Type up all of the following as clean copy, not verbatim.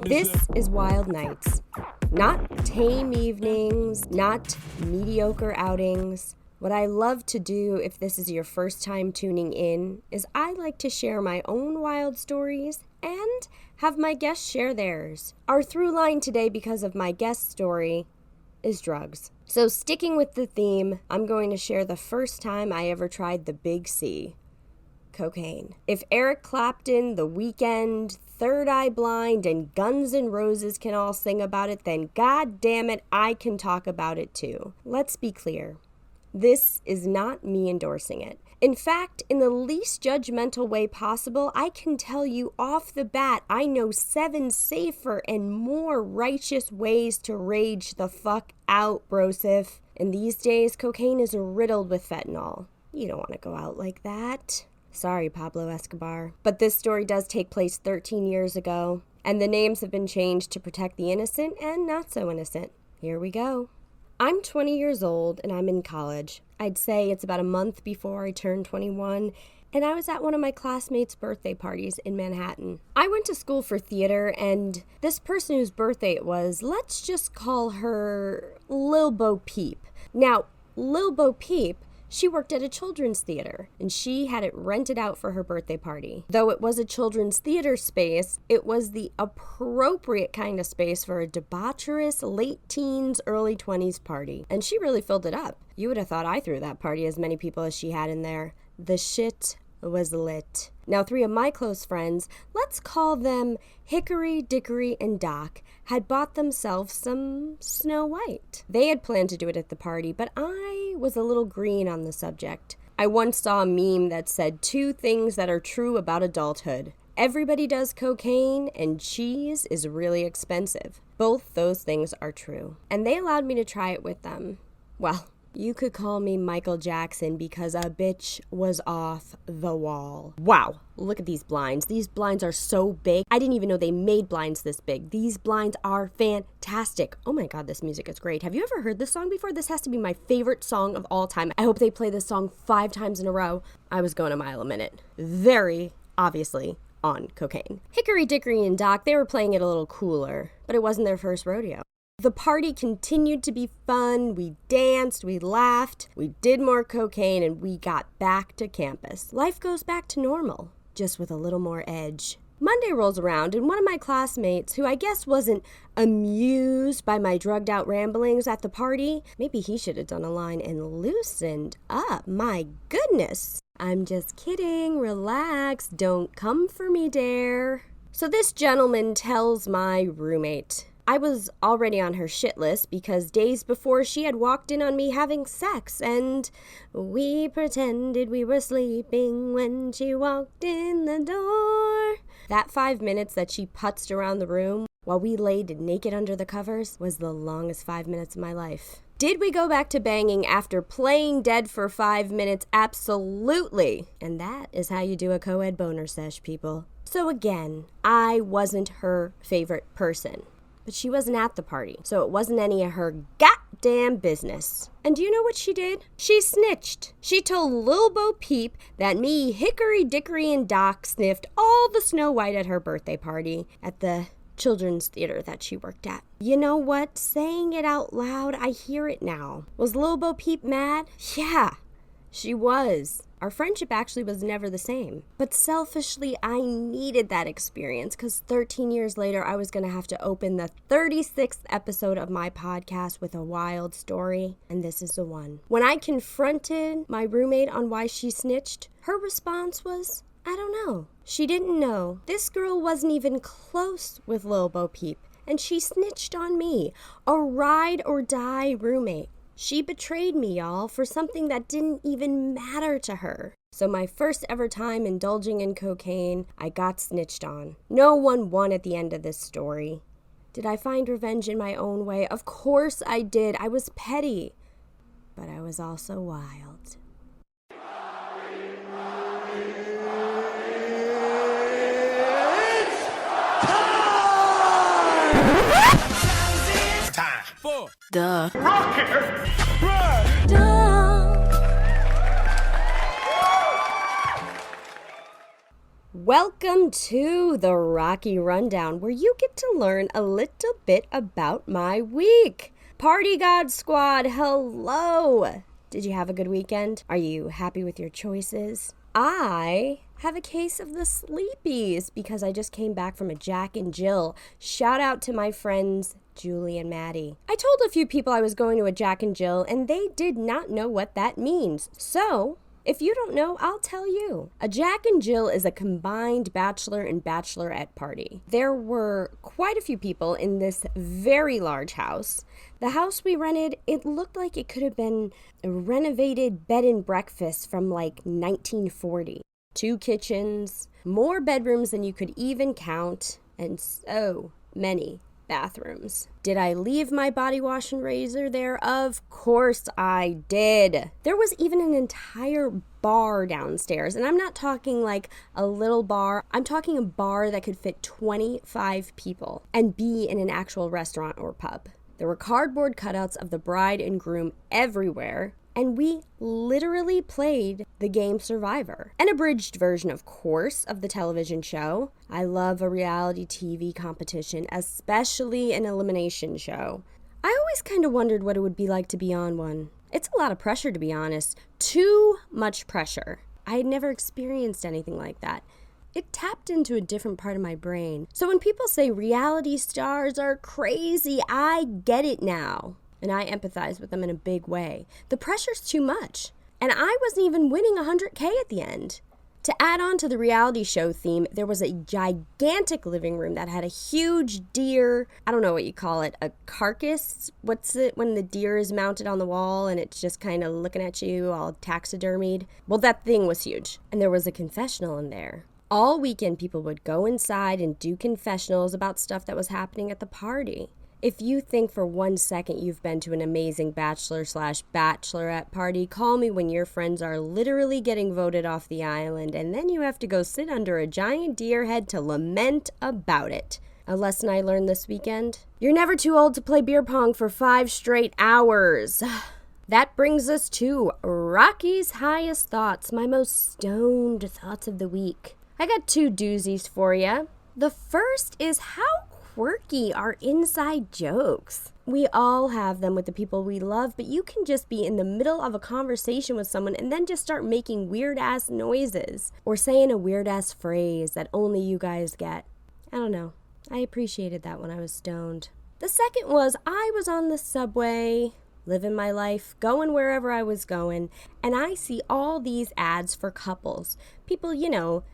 This is Wild Nights. Not tame evenings, not mediocre outings. What I love to do, if this is your first time tuning in, is I like to share my own wild stories and have my guests share theirs. Our through line today, because of my guest story, is drugs. So sticking with the theme, I'm going to share the first time I ever tried the big C, cocaine. If Eric Clapton, The Weeknd, Third Eye Blind, and Guns N' Roses can all sing about it, then god damn it, I can talk about it too. Let's be clear. This is not me endorsing it. In fact, in the least judgmental way possible, I can tell you off the bat, I know 7 safer and more righteous ways to rage the fuck out, brosif. And these days, cocaine is riddled with fentanyl. You don't want to go out like that. Sorry, Pablo Escobar. But this story does take place 13 years ago, and the names have been changed to protect the innocent and not so innocent. Here we go. I'm 20 years old, and I'm in college. I'd say it's about a month before I turned 21, and I was at one of my classmates' birthday parties in Manhattan. I went to school for theater, and this person whose birthday it was, let's just call her Lil Bo Peep. Now, Lil Bo Peep, she worked at a children's theater, and she had it rented out for her birthday party. Though it was a children's theater space, it was the appropriate kind of space for a debaucherous late teens, early 20s party. And she really filled it up. You would have thought I threw that party, as many people as she had in there. The shit was lit. Now, 3 of my close friends, let's call them Hickory, Dickory, and Doc, had bought themselves some Snow White. They had planned to do it at the party, but I was a little green on the subject. I once saw a meme that said 2 things that are true about adulthood. Everybody does cocaine, and cheese is really expensive. Both those things are true. And they allowed me to try it with them. Well, you could call me Michael Jackson because a bitch was off the wall. Wow, look at these blinds. These blinds are so big. I didn't even know they made blinds this big. These blinds are fantastic. Oh my God, this music is great. Have you ever heard this song before? This has to be my favorite song of all time. I hope they play this song 5 times in a row. I was going a mile a minute. Very obviously on cocaine. Hickory, Dickory, and Doc, they were playing it a little cooler, but it wasn't their first rodeo. The party continued to be fun. We danced, we laughed, we did more cocaine, and we got back to campus. Life goes back to normal, just with a little more edge. Monday rolls around, and one of my classmates, who I guess wasn't amused by my drugged out ramblings at the party, maybe he should have done a line and loosened up. My goodness. I'm just kidding. Relax. Don't come for me, dare. So this gentleman tells my roommate, I was already on her shit list because days before she had walked in on me having sex, and we pretended we were sleeping when she walked in the door. That 5 minutes that she putzed around the room while we laid naked under the covers was the longest 5 minutes of my life. Did we go back to banging after playing dead for 5 minutes? Absolutely. And that is how you do a co-ed boner sesh, people. So again, I wasn't her favorite person. But she wasn't at the party, so it wasn't any of her goddamn business. And do you know what she did? She snitched. She told Lil Bo Peep that me, Hickory, Dickory, and Doc sniffed all the Snow White at her birthday party at the children's theater that she worked at. You know what? Saying it out loud, I hear it now. Was Lil Bo Peep mad? Yeah, she was. Our friendship actually was never the same. But selfishly, I needed that experience because 13 years later, I was going to have to open the 36th episode of my podcast with a wild story, and this is the one. When I confronted my roommate on why she snitched, her response was, I don't know. She didn't know. This girl wasn't even close with Lil Bo Peep, and she snitched on me, a ride or die roommate. She betrayed me, y'all, for something that didn't even matter to her. So my first ever time indulging in cocaine, I got snitched on. No one won at the end of this story. Did I find revenge in my own way? Of course I did. I was petty, but I was also wild. Duh. Welcome to the Rocky Rundown, where you get to learn a little bit about my week. Party God Squad, hello! Did you have a good weekend? Are you happy with your choices? I have a case of the sleepies because I just came back from a Jack and Jill. Shout out to my friends Julie and Maddie. I told a few people I was going to a Jack and Jill and they did not know what that means. So, if you don't know, I'll tell you. A Jack and Jill is a combined bachelor and bachelorette party. There were quite a few people in this very large house. The house we rented, it looked like it could have been a renovated bed and breakfast from like 1940. 2 kitchens, more bedrooms than you could even count, and so many bathrooms. Did I leave my body wash and razor there? Of course I did. There was even an entire bar downstairs, and I'm not talking like a little bar. I'm talking a bar that could fit 25 people and be in an actual restaurant or pub. There were cardboard cutouts of the bride and groom everywhere, and we literally played the game Survivor. An abridged version, of course, of the television show. I love a reality TV competition, especially an elimination show. I always kind of wondered what it would be like to be on one. It's a lot of pressure, to be honest. Too much pressure. I had never experienced anything like that. It tapped into a different part of my brain. So when people say reality stars are crazy, I get it now. And I empathize with them in a big way. The pressure's too much. And I wasn't even winning $100K at the end. To add on to the reality show theme, there was a gigantic living room that had a huge deer, I don't know what you call it, a carcass? What's it when the deer is mounted on the wall and it's just kind of looking at you all taxidermied? Well, that thing was huge. And there was a confessional in there. All weekend, people would go inside and do confessionals about stuff that was happening at the party. If you think for 1 second you've been to an amazing bachelor/bachelorette party, call me when your friends are literally getting voted off the island and then you have to go sit under a giant deer head to lament about it. A lesson I learned this weekend: you're never too old to play beer pong for 5 straight hours. That brings us to Rocky's highest thoughts, my most stoned thoughts of the week. I got 2 doozies for you. The first is how quirky are inside jokes. We all have them with the people we love, but you can just be in the middle of a conversation with someone and then just start making weird-ass noises or saying a weird-ass phrase that only you guys get. I don't know. I appreciated that when I was stoned. The second was I was on the subway, living my life, going wherever I was going, and I see all these ads for couples. People,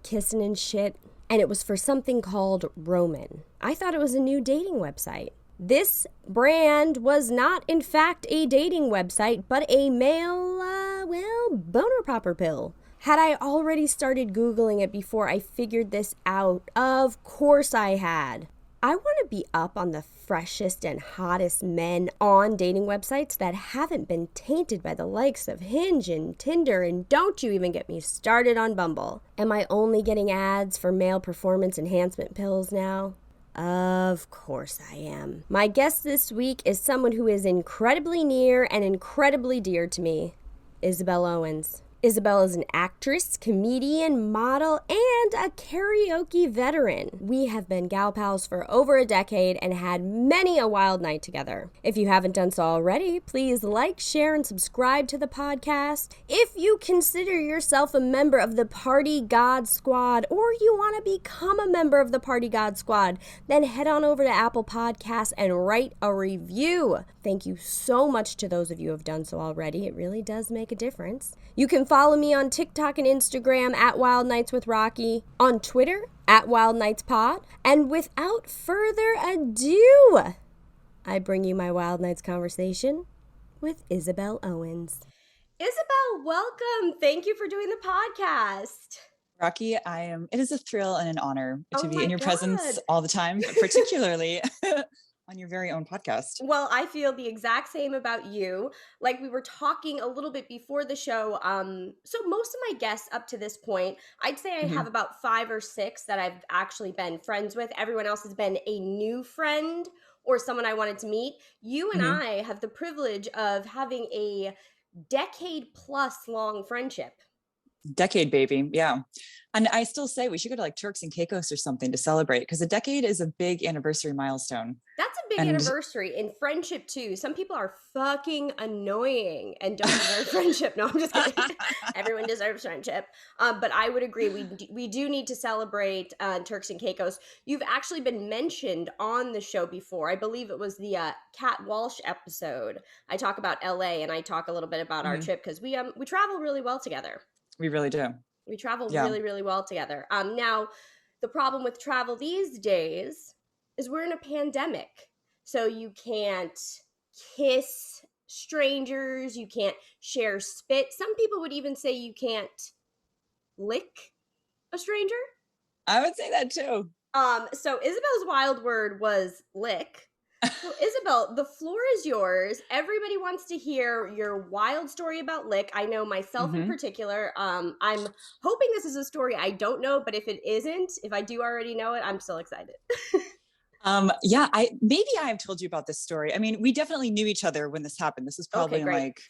kissing and shit. And it was for something called Roman. I thought it was a new dating website. This brand was not, in fact, a dating website, but a male, boner popper pill. Had I already started Googling it before I figured this out? Of course I had. I want to be up on the freshest and hottest men on dating websites that haven't been tainted by the likes of Hinge and Tinder, and don't you even get me started on Bumble. Am I only getting ads for male performance enhancement pills now? Of course I am. My guest this week is someone who is incredibly near and incredibly dear to me, Isabelle Owens. Isabelle is an actress, comedian, model, and a karaoke veteran. We have been gal pals for over a decade and had many a wild night together. If you haven't done so already, please like, share, and subscribe to the podcast. If you consider yourself a member of the Party God Squad, or you want to become a member of the Party God Squad, then head on over to Apple Podcasts and write a review. Thank you so much to those of you who have done so already. It really does make a difference. You can follow me on TikTok and Instagram at Wild Nights with Rocky, on Twitter at Wild Nights Pod, and without further ado, I bring you my Wild Nights conversation with Isabelle Owens. Isabelle, welcome. Thank you for doing the podcast. Rocky, it is a thrill and an honor to be in your presence all the time, but particularly on your very own podcast. Well, I feel the exact same about you. Like we were talking a little bit before the show. So most of my guests up to this point, I'd say I have about 5 or 6 that I've actually been friends with. Everyone else has been a new friend or someone I wanted to meet. You and I have the privilege of having a decade plus long friendship. Decade, baby. Yeah. And I still say we should go to like Turks and Caicos or something to celebrate, because a decade is a big anniversary milestone. That's a big anniversary in friendship too. Some people are fucking annoying and don't deserve friendship. No, I'm just kidding. Everyone deserves friendship. But I would agree. We do need to celebrate Turks and Caicos. You've actually been mentioned on the show before. I believe it was the Kat Walsh episode. I talk about LA and I talk a little bit about our trip because we travel really well together. We really do. We travel really, really well together. Now, the problem with travel these days is we're in a pandemic. So you can't kiss strangers. You can't share spit. Some people would even say you can't lick a stranger. I would say that too. So Isabel's wild word was lick. So Isabelle, the floor is yours. Everybody wants to hear your wild story about lick. I know myself in particular. I'm hoping this is a story I don't know, but if it isn't, if I do already know it, I'm still excited. Yeah, maybe I have told you about this story. I mean, we definitely knew each other when this happened. This was probably in like,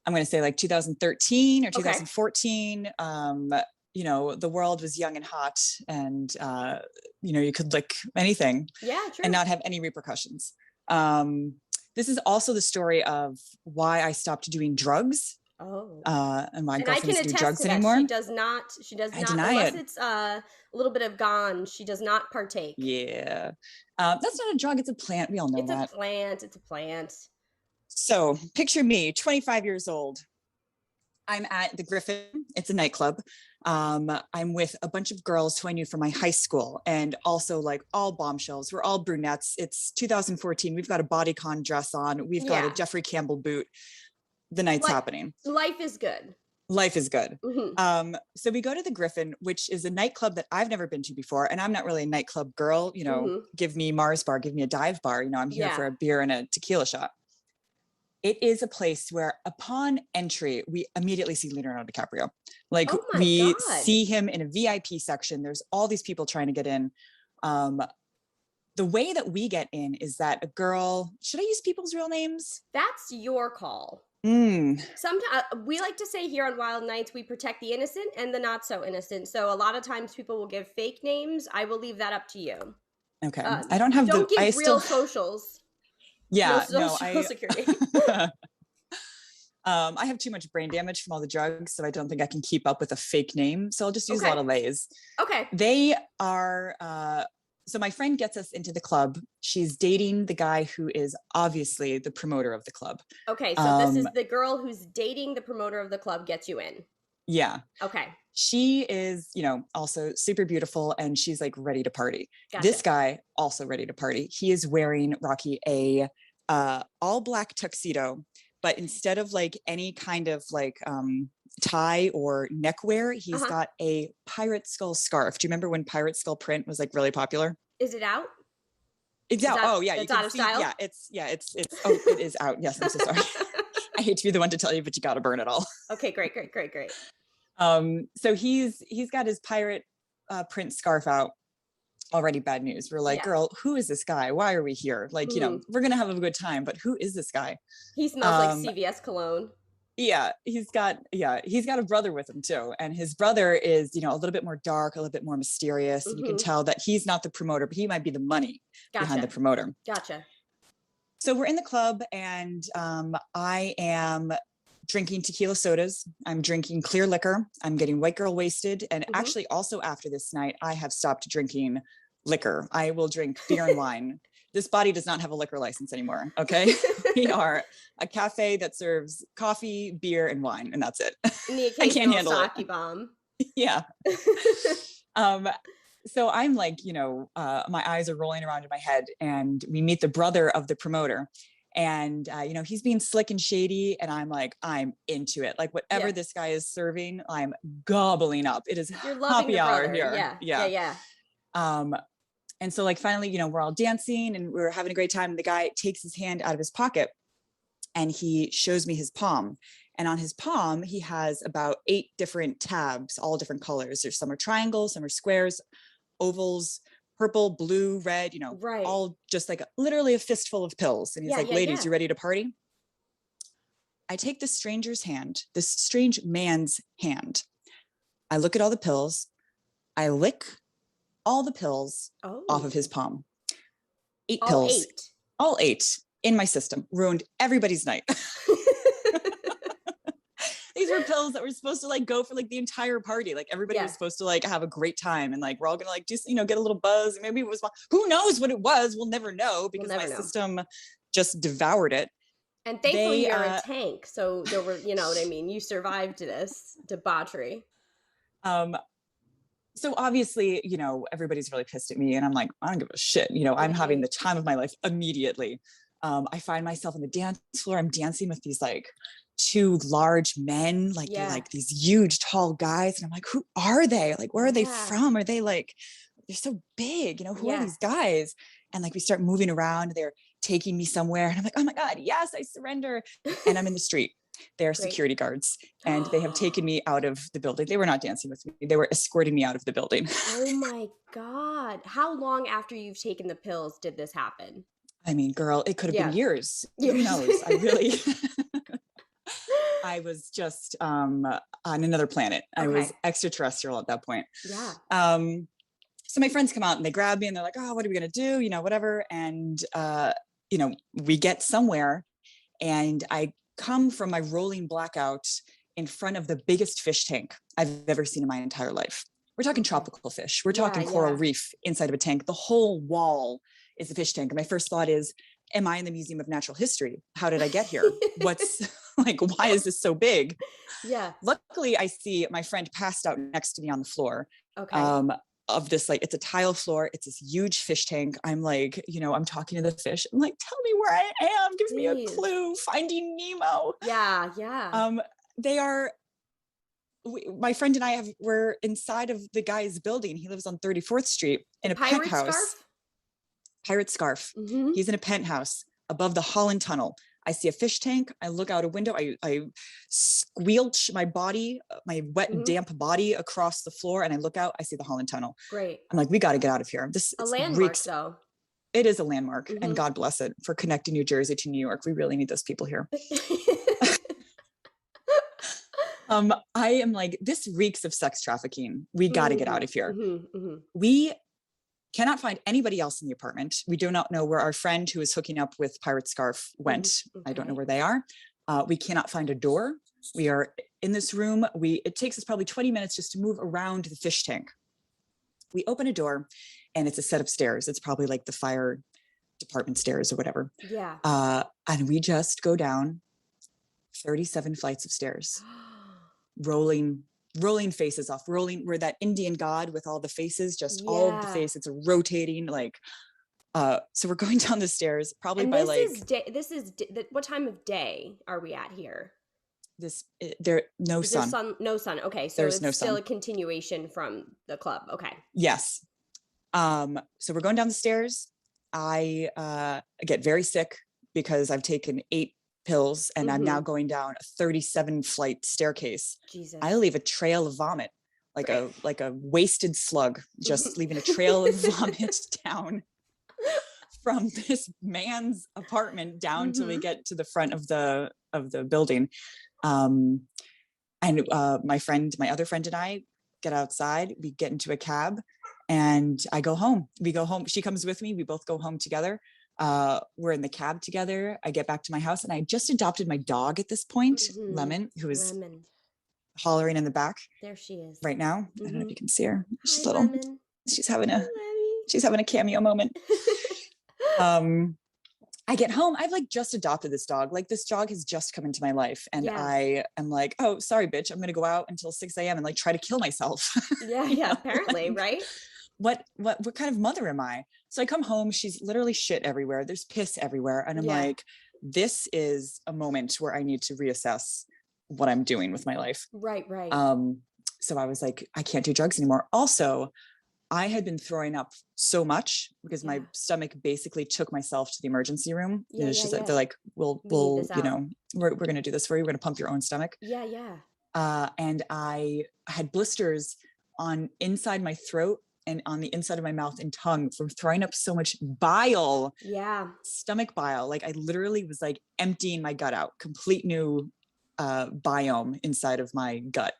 I'm going to say like 2013 or 2014. You know, the world was young and hot, and you know, you could lick anything and not have any repercussions. This is also the story of why I stopped doing drugs. And my girlfriend doesn't do drugs anymore. She does not unless it's a little bit of gone, she does not partake. Yeah. That's not a drug, it's a plant. We all know that. It's a plant. So picture me, 25 years old. I'm at the Griffin. It's a nightclub. I'm with a bunch of girls who I knew from my high school, and also like all bombshells. We're all brunettes. It's 2014. We've got a bodycon dress on. We've got a Jeffrey Campbell boot. The night's happening. Life is good. Life is good. So we go to the Griffin, which is a nightclub that I've never been to before. And I'm not really a nightclub girl. You know, give me Mars bar, give me a dive bar. You know, I'm here for a beer and a tequila shot. It is a place where upon entry, we immediately see Leonardo DiCaprio. Like we see him in a VIP section. There's all these people trying to get in. The way that we get in is that a girl, should I use people's real names? That's your call. Sometimes we like to say here on Wild Nights, we protect the innocent and the not so innocent. So a lot of times people will give fake names. I will leave that up to you. Okay. I don't have don't give real socials. Yeah, no, Social Security. I have too much brain damage from all the drugs, so I don't think I can keep up with a fake name. So I'll just use a lot of lays. Okay. They are, so my friend gets us into the club. She's dating the guy who is obviously the promoter of the club. Okay, so this is the girl who's dating the promoter of the club gets you in. Yeah. Okay. She is, you know, also super beautiful, and she's like ready to party. Gotcha. This guy also ready to party. He is wearing, Rocky, a all black tuxedo, but instead of like any kind of like tie or neckwear, he's got a pirate skull scarf. Do you remember when pirate skull print was like really popular? Is it out? It's out. Oh yeah, it's out of style. Yeah, it's oh, it is out. Yes, I'm so sorry. I hate to be the one to tell you, but you got to burn it all. Okay, great. So he's got his pirate print scarf out. Already bad news. We're like, girl, who is this guy? Why are we here? Like, you know, we're gonna have a good time, but who is this guy? He smells like CVS cologne. Yeah, he's got a brother with him too, and his brother is, you know, a little bit more dark, a little bit more mysterious. And you can tell that he's not the promoter, but he might be the money behind the promoter. Gotcha. So we're in the club, and I am drinking tequila sodas. I'm drinking clear liquor. I'm getting white girl wasted. And actually also after this night, I have stopped drinking liquor. I will drink beer and wine. This body does not have a liquor license anymore. Okay. We are a cafe that serves coffee, beer, and wine, and that's it. I can't handle sake bomb. Yeah. So I'm like, you know, my eyes are rolling around in my head, and we meet the brother of the promoter. And, you know, he's being slick and shady, and I'm like, I'm into it. Like whatever this guy is serving, I'm gobbling up. It is happy hour here. Yeah. And so like, finally, you know, we're all dancing and we're having a great time. The guy takes his hand out of his pocket and he shows me his palm. And on his palm, he has about 8 different tabs, all different colors. There's some are triangles, some are squares, ovals, purple, blue, red, you know, all just like literally a fistful of pills. And he's like, ladies, you ready to party? I take this stranger's hand, this strange man's hand. I look at all the pills. I lick all the pills off of his palm. 8 all pills. 8. All 8 in my system. Ruined everybody's night. These were pills that were supposed to like go for like the entire party. Like everybody was supposed to like have a great time, and like we're all gonna like just, you know, get a little buzz. Maybe it was, who knows what it was? We'll never know, because my system just devoured it. And thankfully you're a tank, so there were, you know what I mean, you survived this debauchery. So obviously, you know, everybody's really pissed at me, and I'm like, I don't give a shit. You know, I'm having the time of my life immediately. I find myself on the dance floor. I'm dancing with these like 2 large men, like they're like these huge, tall guys. And I'm like, who are they? Like, where are they from? Are they like, they're so big, you know, who are these guys? And like, we start moving around, they're taking me somewhere. And I'm like, oh my God, yes, I surrender. And I'm in the street. They're security guards, and they have taken me out of the building. They were not dancing with me. They were escorting me out of the building. Oh my God. How long after you've taken the pills did this happen? I mean, girl, it could have been years. Who knows? I really, I was just on another planet. I was extraterrestrial at that point. Yeah. So my friends come out and they grab me and they're like, oh, what are we going to do? You know, whatever. And, you know, we get somewhere, and I come from my rolling blackout in front of the biggest fish tank I've ever seen in my entire life. We're talking tropical fish. We're talking coral reef inside of a tank. The whole wall is a fish tank. And my first thought is, am I in the Museum of Natural History? How did I get here? What's like, why is this so big? Yeah. Luckily, I see my friend passed out next to me on the floor. Okay. Of this, like, it's a tile floor. It's this huge fish tank. I'm like, you know, I'm talking to the fish. I'm like, tell me where I am. Give me a clue. Finding Nemo. Yeah. Yeah. They are, my friend and I we're inside of the guy's building. He lives on 34th Street in a penthouse. Pirate Scarf. Mm-hmm. He's in a penthouse above the Holland Tunnel. I see a fish tank. I look out a window. I squelch my body, my wet, damp body across the floor. And I look out, I see the Holland Tunnel. Great. I'm like, we got to get out of here. This a landmark though. It is a landmark, and God bless it for connecting New Jersey to New York. We really need those people here. I am like, this reeks of sex trafficking. We got to get out of here. We cannot find anybody else in the apartment. We do not know where our friend who is hooking up with Pirate Scarf went. I don't know where they are. We cannot find a door. We are in this room. It takes us probably 20 minutes just to move around the fish tank. We open a door, and it's a set of stairs. It's probably like the fire department stairs or whatever. Yeah. And we just go down 37 flights of stairs, rolling faces off, we're that Indian god with all the faces, just all of the face. It's rotating like, so we're going down the stairs probably and by what time of day are we at here? No sun. No sun. Okay. So there's still a continuation from the club. Okay. Yes. So we're going down the stairs. I get very sick because I've taken 8 pills, and I'm now going down a 37 flight staircase. Jesus. I leave a trail of vomit, like a wasted slug, just leaving a trail of vomit down from this man's apartment down till we get to the front of the building. And my other friend and I get outside, we get into a cab, and I go home. We go home. She comes with me. We both go home together. We're in the cab together. I get back to my house, and I just adopted my dog at this point, Lemon, who is hollering in the back. There she is right now. I don't know if you can see her. She's Hi, little. Lemon. She's having a cameo moment. I get home. I've like just adopted this dog. Like this dog has just come into my life, and I am like, oh, sorry, bitch. I'm going to go out until 6 a.m. and like try to kill myself. Yeah. Apparently. Right. What kind of mother am I? So I come home, she's literally shit everywhere. There's piss everywhere. And I'm like, this is a moment where I need to reassess what I'm doing with my life. Right. So I was like, I can't do drugs anymore. Also, I had been throwing up so much because my stomach basically took myself to the emergency room. They're like, we'll you know, we're going to do this for you. We're going to pump your own stomach. Yeah. And I had blisters on inside my throat and on the inside of my mouth and tongue from throwing up so much bile. Yeah. Stomach bile. Like I literally was like emptying my gut out, complete new biome inside of my gut.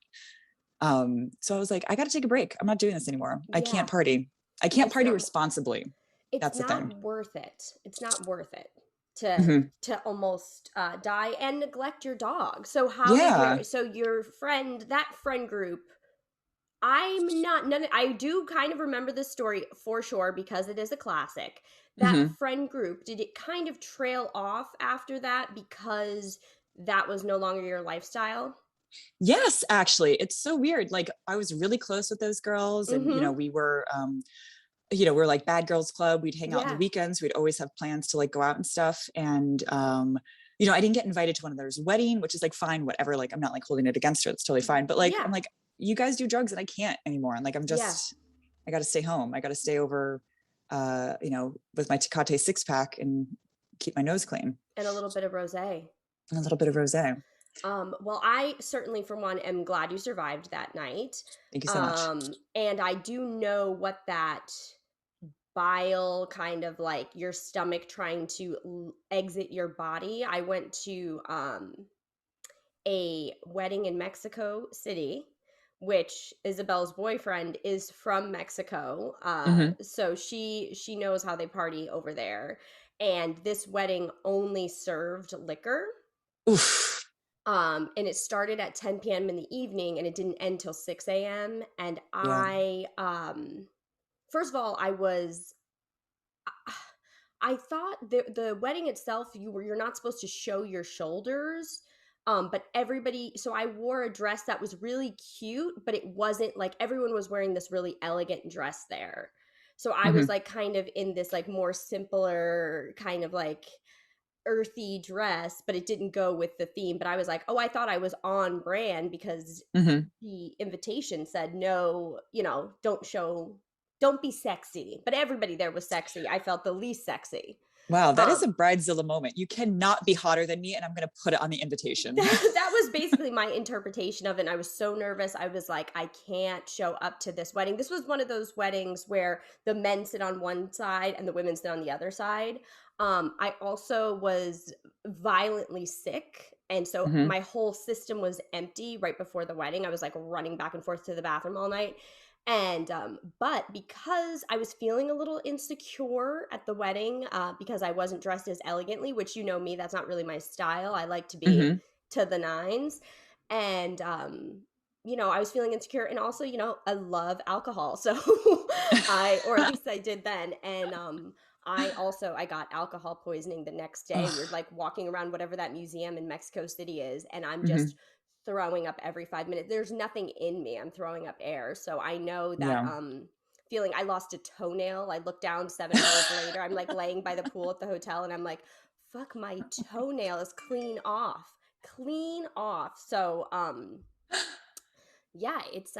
So I was like, I got to take a break. I'm not doing this anymore. I Yeah. can't party. I can't party responsibly. It's That's the thing. not worth it. It's not worth it to almost die and neglect your dog. So how did your friend, that friend group, I do kind of remember this story for sure because it is a classic. That friend group, did it kind of trail off after that because that was no longer your lifestyle? Yes, actually. It's so weird. Like I was really close with those girls and, we were, we're like bad girls club. We'd hang out on the weekends. We'd always have plans to like go out and stuff. And, I didn't get invited to one of theirs wedding, which is like, fine, whatever. Like, I'm not like holding it against her. It's totally fine. But like, I'm like, you guys do drugs and I can't anymore. And like, I got to stay home. I got to stay over, with my Tecate 6-pack and keep my nose clean. And a little bit of rosé. Well, I certainly, for one, am glad you survived that night. Thank you so much. And I do know what that bile kind of like your stomach trying to exit your body. I went to a wedding in Mexico City, which Isabelle's boyfriend is from Mexico. So she knows how they party over there. And this wedding only served liquor. Oof. And it started at 10 p.m. in the evening and it didn't end till 6 a.m. And I first of all, I thought the wedding itself, you're not supposed to show your shoulders. But everybody, so I wore a dress that was really cute, but it wasn't like everyone was wearing this really elegant dress there. So I was like kind of in this like more simpler kind of like earthy dress, but it didn't go with the theme. But I was like, oh, I thought I was on brand because the invitation said no, don't be sexy. But everybody there was sexy. I felt the least sexy. Wow, that is a bridezilla moment. You cannot be hotter than me, and I'm going to put it on the invitation. That was basically my interpretation of it. And I was so nervous. I was like, I can't show up to this wedding. This was one of those weddings where the men sit on one side and the women sit on the other side. I also was violently sick. And so my whole system was empty right before the wedding. I was like running back and forth to the bathroom all night. And, but because I was feeling a little insecure at the wedding, because I wasn't dressed as elegantly, which me, that's not really my style. I like to be to the nines. And, I was feeling insecure and also, I love alcohol. So or at least I did then. And, I got alcohol poisoning the next day. We were like walking around whatever that museum in Mexico City is. And I'm just throwing up every 5 minutes. There's nothing in me. I'm throwing up air. So I know that feeling. I lost a toenail. I looked down 7 hours later. I'm like laying by the pool at the hotel and I'm like, fuck, my toenail is clean off. So it's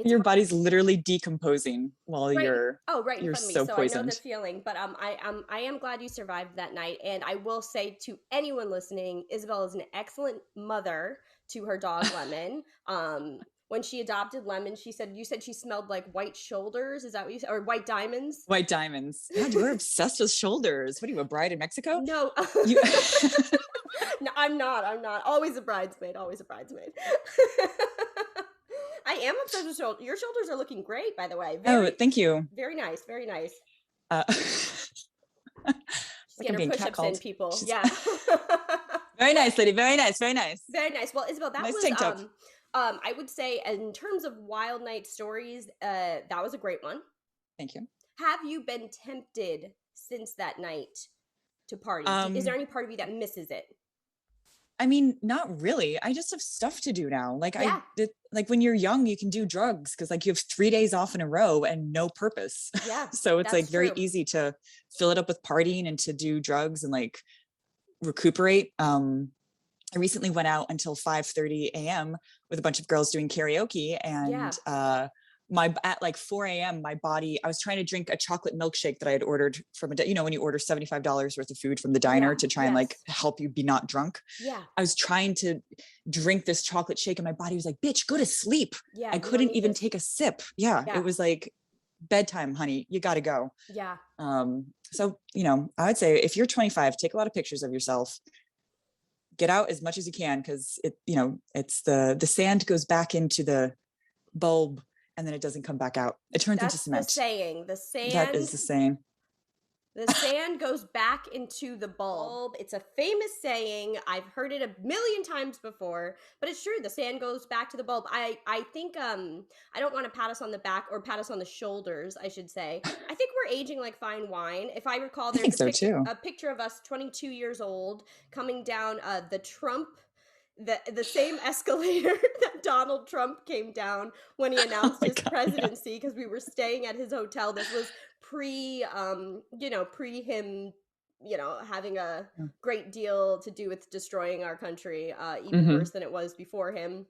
your body's literally decomposing while you're right in you're front of me. so So poisoned. I know the feeling, but I am glad you survived that night. And I will say to anyone listening, Isabelle is an excellent mother to her dog Lemon. When she adopted Lemon, you said she smelled like white shoulders. Is that what you said? Or white diamonds? White diamonds. God, you were obsessed with shoulders. What are you, a bride in Mexico? No. No, I'm not. Always a bridesmaid. I am obsessed with shoulders. Your shoulders are looking great, by the way. Thank you. Very nice. Very nice. She's like getting her push-ups in, people. Yeah. Very nice, lady. Very nice. Very nice. Very nice. Well, Isabelle, that nice was tank top. I would say in terms of wild night stories, that was a great one. Thank you. Have you been tempted since that night to party? Is there any part of you that misses it? I mean, not really. I just have stuff to do now. Like like when you're young, you can do drugs because like you have 3 days off in a row and no purpose. Yeah. So it's like very easy to fill it up with partying and to do drugs and like recuperate. I recently went out until 5:30 a.m. with a bunch of girls doing karaoke and at like 4 a.m. my body, I was trying to drink a chocolate milkshake that I had ordered from when you order $75 worth of food from the diner to try and like help you be not drunk. Yeah. I was trying to drink this chocolate shake and my body was like, bitch, go to sleep. Yeah. I couldn't even take a sip. Yeah. It was like bedtime, honey, you got to go. Yeah. So, I would say if you're 25, take a lot of pictures of yourself, get out as much as you can. Cause it's the sand goes back into the bulb and then it doesn't come back out. It turns into cement. That's the saying. The sand. That is the saying. The sand goes back into the bulb. It's a famous saying. I've heard it a million times before, but it's true. The sand goes back to the bulb. I think I don't want to pat us on the back or pat us on the shoulders, I should say. I think we're aging like fine wine. If I recall, there's a picture of us 22 years old coming down the same escalator that Donald Trump came down when he announced his presidency, because we were staying at his hotel. This was pre him, having a great deal to do with destroying our country, even worse than it was before him.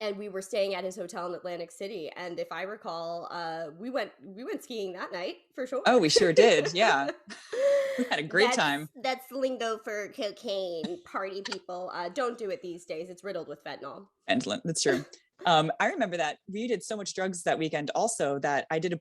And we were staying at his hotel in Atlantic City. And if I recall, we went skiing that night for sure. Oh, we sure did. Yeah. We had a great time. That's lingo for cocaine, party people. Don't do it these days. It's riddled with fentanyl. Fentanyl, that's true. I remember that we did so much drugs that weekend also that I did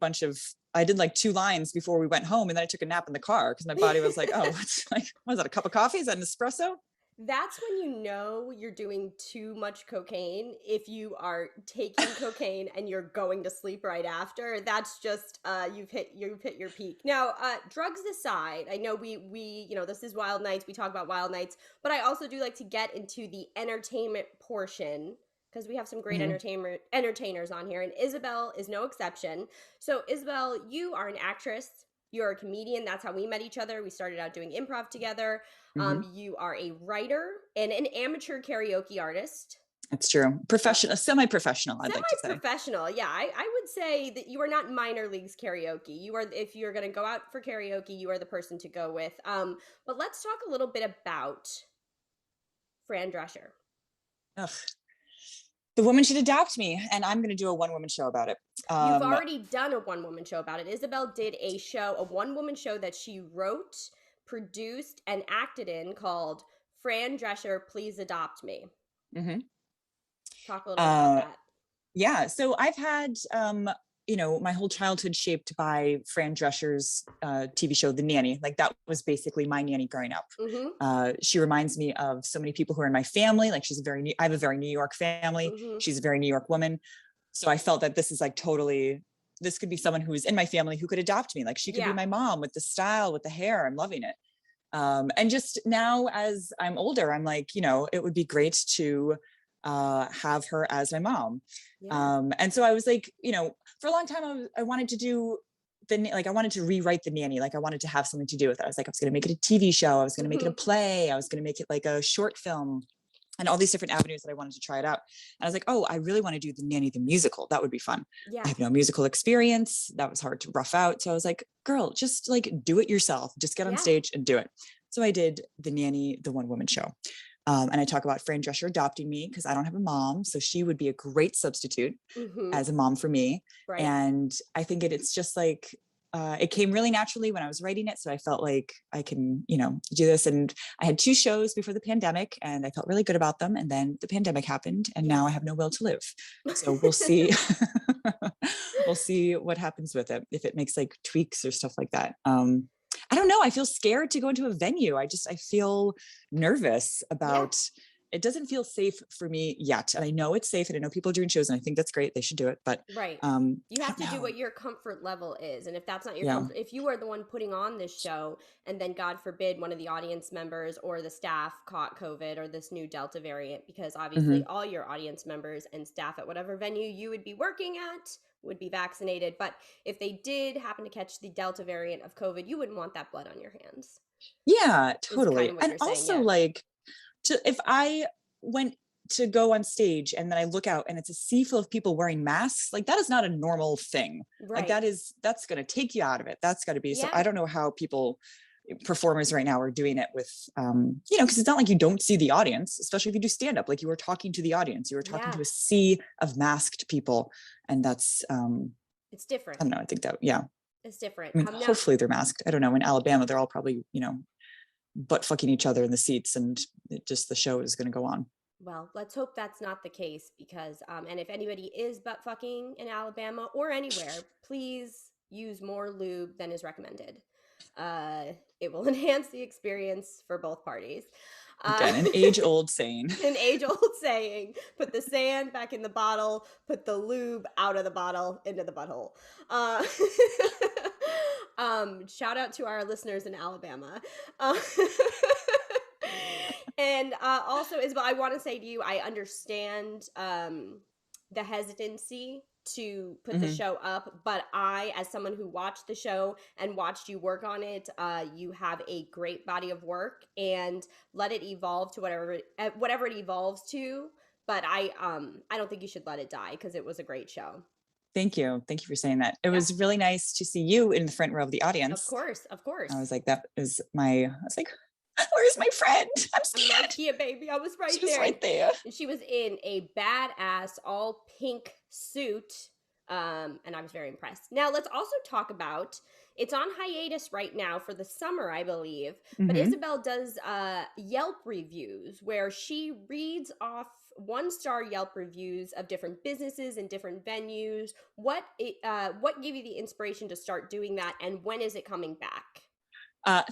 like 2 lines before we went home, and then I took a nap in the car because my body was like, oh, was that a cup of coffee? Is that an espresso? That's when you know you're doing too much cocaine. If you are taking cocaine and you're going to sleep right after, that's just you've hit your peak. Now, drugs aside, I know we this is Wild Nights. We talk about Wild Nights, but I also do like to get into the entertainment portion, because we have some great entertainers on here, and Isabelle is no exception. So, Isabelle, you are an actress. You're a comedian. That's how we met each other. We started out doing improv together. You are a writer and an amateur karaoke artist. That's true. Professional, semi-professional, I'd like to say. Semi-professional, yeah. I would say that you are not minor leagues karaoke. You are, if you're going to go out for karaoke, you are the person to go with. But let's talk a little bit about Fran Drescher. Ugh. The woman should adopt me, and I'm going to do a one-woman show about it. You've already done a one-woman show about it. Isabelle did a one-woman show that she wrote, produced, and acted in called Fran Drescher, Please Adopt Me. Mm-hmm. Talk a little bit about that. Yeah, so I've had, my whole childhood shaped by Fran Drescher's TV show, The Nanny. Like, that was basically my nanny growing up. Mm-hmm. She reminds me of so many people who are in my family. Like, I have a very New York family. Mm-hmm. She's a very New York woman. So I felt that this is like this could be someone who's in my family who could adopt me. Like, she could be my mom with the style, with the hair. I'm loving it. And just now as I'm older, I'm like, it would be great to have her as my mom. Yeah. And so I was like, for a long time, I wanted to do I wanted to rewrite The Nanny. Like, I wanted to have something to do with it. I was like, I was going to make it a TV show. I was going to make it a play. I was going to make it like a short film, and all these different avenues that I wanted to try it out. And I was like, oh, I really want to do The Nanny, the musical. That would be fun. Yeah. I have no musical experience. That was hard to rough out. So I was like, girl, just like do it yourself. Just get on stage and do it. So I did The Nanny, the one-woman show. And I talk about Fran Drescher adopting me because I don't have a mom. So she would be a great substitute as a mom for me. Right. And I think it's just like, it came really naturally when I was writing it. So I felt like I can, do this. And I had 2 shows before the pandemic, and I felt really good about them. And then the pandemic happened, and now I have no will to live. So we'll see. We'll see what happens with it, if it makes like tweaks or stuff like that. I don't know. I feel scared to go into a venue. I feel nervous about, it doesn't feel safe for me yet. And I know it's safe, and I know people are doing shows, and I think that's great. They should do it. But right. You have to do what your comfort level is. And if that's not your comfort, if you are the one putting on this show, and then God forbid one of the audience members or the staff caught COVID or this new Delta variant, because obviously all your audience members and staff at whatever venue you would be working at would be vaccinated. But if they did happen to catch the Delta variant of COVID, you wouldn't want that blood on your hands. Yeah, totally. And also if I went to go on stage and then I look out and it's a sea full of people wearing masks, like, that is not a normal thing. Right. Like, that's going to take you out of it. That's got to be, so I don't know how performers right now are doing it with, because it's not like you don't see the audience, especially if you do stand up, like you were talking to the audience, you were talking to a sea of masked people. And that's, it's different. I don't know. I think that, it's different. I mean, hopefully they're masked. I don't know. In Alabama, they're all probably, butt fucking each other in the seats, and the show is going to go on. Well, let's hope that's not the case, because, and if anybody is butt fucking in Alabama or anywhere, please use more lube than is recommended. It will enhance the experience for both parties. Again, an age-old saying. An age-old saying. Put the sand back in the bottle, put the lube out of the bottle into the butthole. Shout out to our listeners in Alabama. And also, Isabel, I want to say to you, I understand the hesitancy to put the show up, but I, as someone who watched the show and watched you work on it, you have a great body of work, and let it evolve to whatever it evolves to. But I don't think you should let it die, because it was a great show. Thank you for saying that. It was really nice to see you in the front row of the audience. Of course. I was like, where's my friend? I'm scared. I'm like, yeah, baby, I was right there. She was right there. And she was in a badass all pink suit, and I was very impressed. Now, let's also talk about, it's on hiatus right now for the summer, I believe, but Isabelle does Yelp reviews, where she reads off 1-star Yelp reviews of different businesses and different venues. What gave you the inspiration to start doing that, and when is it coming back?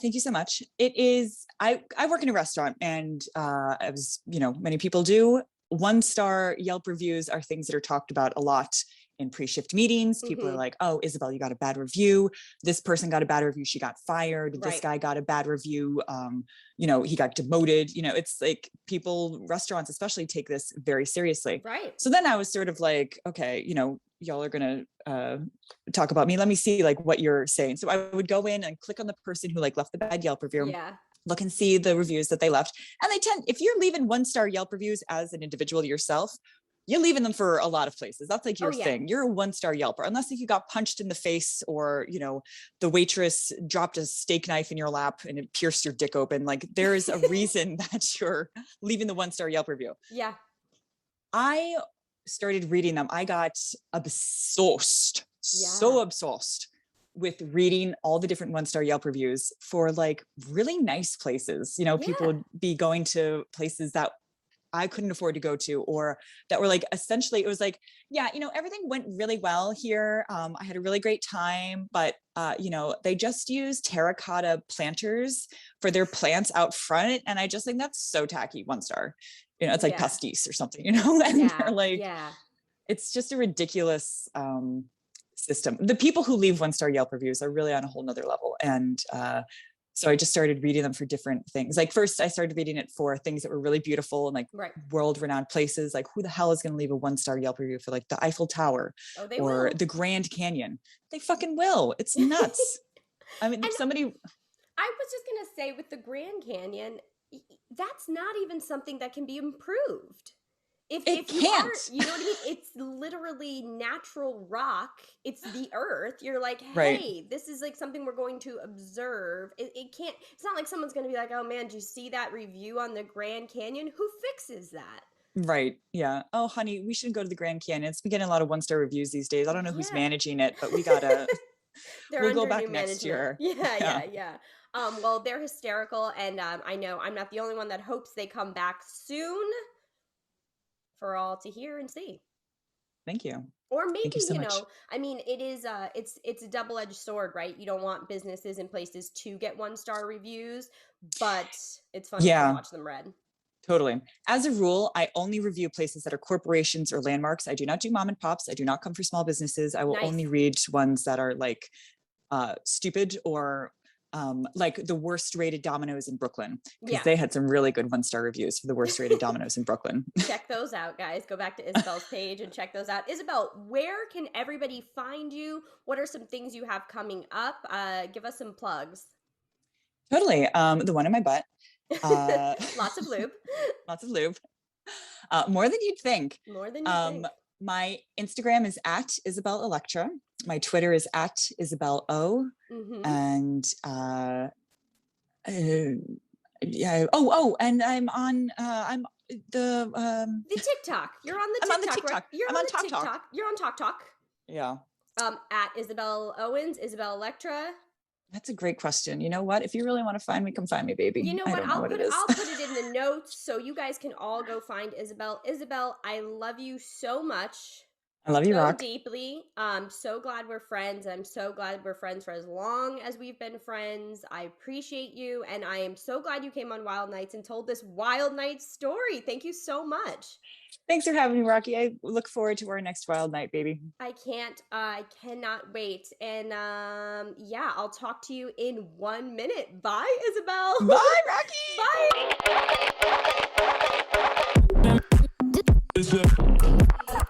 Thank you so much. It is, I work in a restaurant, and as many people do, 1-star Yelp reviews are things that are talked about a lot in pre-shift meetings. People are like, oh, Isabelle, you got a bad review. This person got a bad review. She got fired. Right. This guy got a bad review. He got demoted. It's like restaurants especially, take this very seriously. Right. So then I was sort of like, okay, y'all are going to talk about me. Let me see like what you're saying. So I would go in and click on the person who left the bad Yelp review. Yeah. Look and see the reviews that they left. And if you're leaving 1-star Yelp reviews as an individual yourself, you're leaving them for a lot of places. That's like your thing. You're a 1-star Yelper, unless you got punched in the face, or, the waitress dropped a steak knife in your lap and it pierced your dick open. Like, there is a reason that you're leaving the 1-star Yelp review. Yeah. I started reading them. I got obsessed, so obsessed with reading all the different 1-star Yelp reviews for like really nice places. People would be going to places that I couldn't afford to go to, or that were like, essentially, it was like, everything went really well here. I had a really great time, but they just use terracotta planters for their plants out front. And I just think that's so tacky. 1-star, it's like pastis or something, and they're like, it's just a ridiculous system. The people who leave 1-star Yelp reviews are really on a whole nother level. And so I just started reading them for different things. Like, first I started reading it for things that were really beautiful and like world-renowned places. Like, who the hell is going to leave a 1-star Yelp review for like the Eiffel Tower or the Grand Canyon? They fucking will. It's nuts. I mean, somebody. I was just going to say, with the Grand Canyon, that's not even something that can be improved. If you know what I mean? It's literally natural rock. It's the earth. You're like, hey, this is like something we're going to observe. It can't, it's not like someone's going to be like, oh man, did you see that review on the Grand Canyon? Who fixes that? Right. Yeah. Oh, honey, we should go to the Grand Canyon. It's been getting a lot of 1-star reviews these days. I don't know who's managing it, but we gotta, we'll go back next year. Yeah. Well, they're hysterical. And I know I'm not the only one that hopes they come back soon for all to hear and see. Thank you. Or maybe, so much. I mean, it is, it's a double-edged sword, right? You don't want businesses and places to get 1-star reviews, but it's fun to watch them read. Totally. As a rule, I only review places that are corporations or landmarks. I do not do mom and pops. I do not come for small businesses. I will only read ones that are like stupid, or like the worst rated Domino's in Brooklyn, because they had some really good 1-star reviews for the worst rated Domino's in Brooklyn. Check those out, guys. Go back to Isabelle's page and check those out. Isabelle, where can everybody find you? What are some things you have coming up? Give us some plugs. Totally. The one in my butt. Lots of lube. Lots of lube. More than you'd think. More than you'd think. My Instagram is at Isabelle Electra. My Twitter is at Isabelle O. And and I'm on the TikTok. You're on the TikTok. I'm on the TikTok. Right? You're on TikTok. You're on Talk. Yeah. At Isabelle Owens, Isabelle Electra. That's a great question. You know what? If you really want to find me, come find me, baby. You know what? I'll put it in the notes so you guys can all go find Isabelle. Isabelle, I love you so much. I love you, so Rock. deeply. I'm so glad we're friends. I'm so glad we're friends for as long as we've been friends. I appreciate you, and I am so glad you came on Wild Nights and told this Wild Nights story. Thank you so much. Thanks for having me, Rocky. I look forward to our next Wild Night, baby. I cannot wait. And yeah, I'll talk to you in 1 minute. Bye, Isabelle. Bye, Rocky. Bye.